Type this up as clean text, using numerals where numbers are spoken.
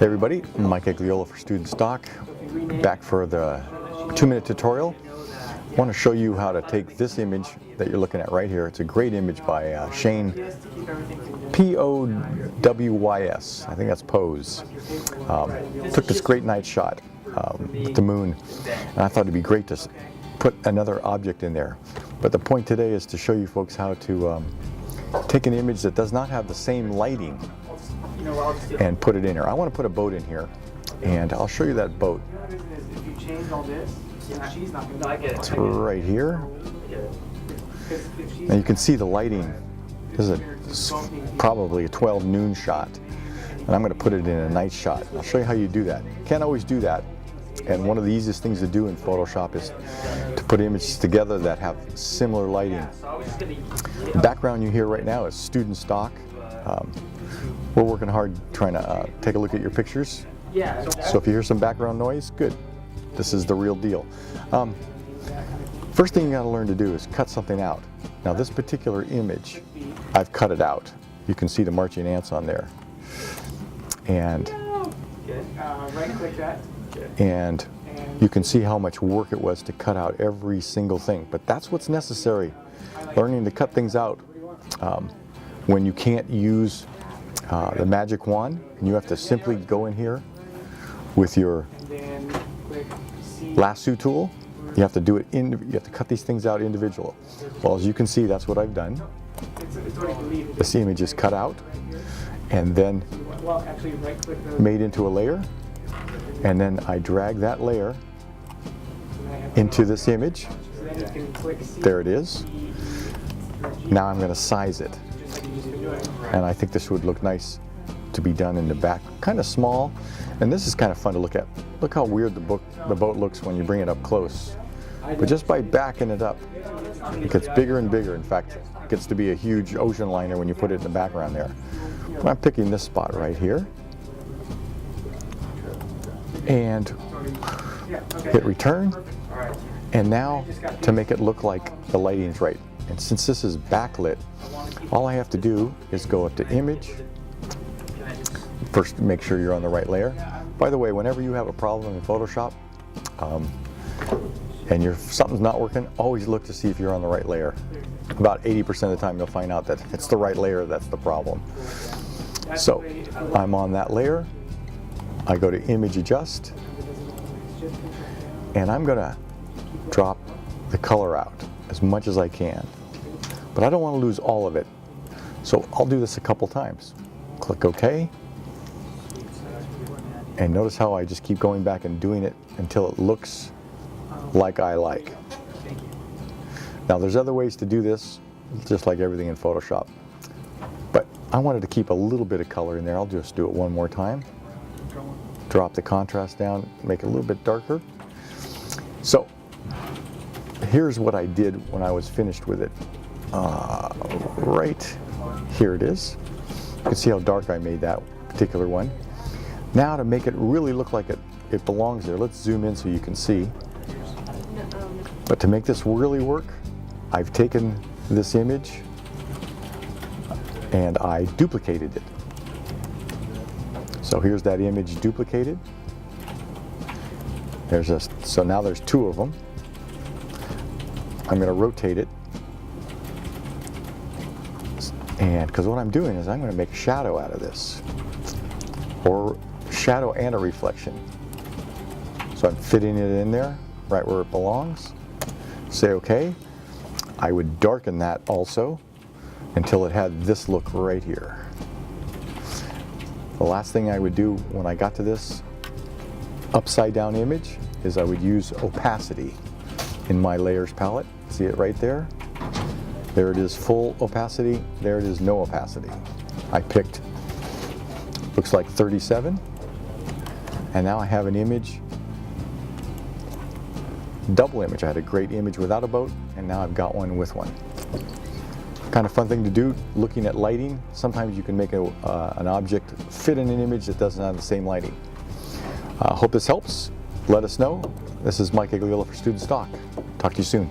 Hey everybody, I'm Mike Agliola for StudentStock, back for the 2-minute tutorial. I want to show you how to take this image that you're looking at right here. It's a great image by Shane, P-O-W-Y-S, I think that's Powys. Took this great night shot with the moon, and I thought it'd be great to put another object in there. But the point today is to show you folks how to take an image that does not have the same lighting and put it in here. I want to put a boat in here, and I'll show you that boat. It's right here. Now you can see the lighting. This is probably a 12 noon shot, and I'm going to put it in a night shot. I'll show you how you do that. You can't always do that, and one of the easiest things to do in Photoshop is to put images together that have similar lighting. The background you hear right now is StudentStock. We're working hard trying to take a look at your pictures. So if you hear some background noise, good. This is the real deal. First thing you got to learn to do is cut something out. Now this particular image, I've cut it out. You can see the marching ants on there. And you can see how much work it was to cut out every single thing. But that's what's necessary. Learning to cut things out when you can't use the magic wand, and you have to simply go in here with your lasso tool. You have to do it you have to cut these things out individually. Well, as you can see, that's what I've done. This image is cut out and then made into a layer, and then I drag that layer into this image. There it is. Now I'm going to size it, and I think this would look nice to be done in the back, kind of small, and this is kind of fun to look at. Look how weird the boat looks when you bring it up close, but just by backing it up, it gets bigger and bigger. In fact, it gets to be a huge ocean liner when you put it in the background there. I'm picking this spot right here, and hit return, and now to make it look like the lighting's right. And since this is backlit, all I have to do is go up to image. First, make sure you're on the right layer. By the way, whenever you have a problem in Photoshop and something's not working, always look to see if you're on the right layer. About 80% of the time you'll find out that it's the right layer that's the problem. So I'm on that layer. I go to image adjust, and I'm going to drop the color out as much as I can. But I don't want to lose all of it, so I'll do this a couple times. Click OK, and notice how I just keep going back and doing it until it looks like I like. Now there's other ways to do this, just like everything in Photoshop, but I wanted to keep a little bit of color in there. I'll just do it one more time. Drop the contrast down, make it a little bit darker. So here's what I did when I was finished with it. Right here it is. You can see how dark I made that particular one. Now to make it really look like it belongs there, let's zoom in so you can see. But to make this really work, I've taken this image and I duplicated it. So here's that image duplicated. So now there's two of them. I'm going to rotate it, and because what I'm doing is I'm going to make a shadow out of this, or shadow and a reflection. So I'm fitting it in there right where it belongs. Say OK. I would darken that also until it had this look right here. The last thing I would do when I got to this upside down image is I would use opacity in my layers palette. See it right there? There it is, full opacity. There it is, no opacity. I picked, looks like 37, and now I have an image, double image. I had a great image without a boat, and now I've got one with one. Kind of fun thing to do, looking at lighting. Sometimes you can make an object fit in an image that doesn't have the same lighting. Hope this helps. Let us know. This is Mike Agliola for StudentStock. Talk to you soon.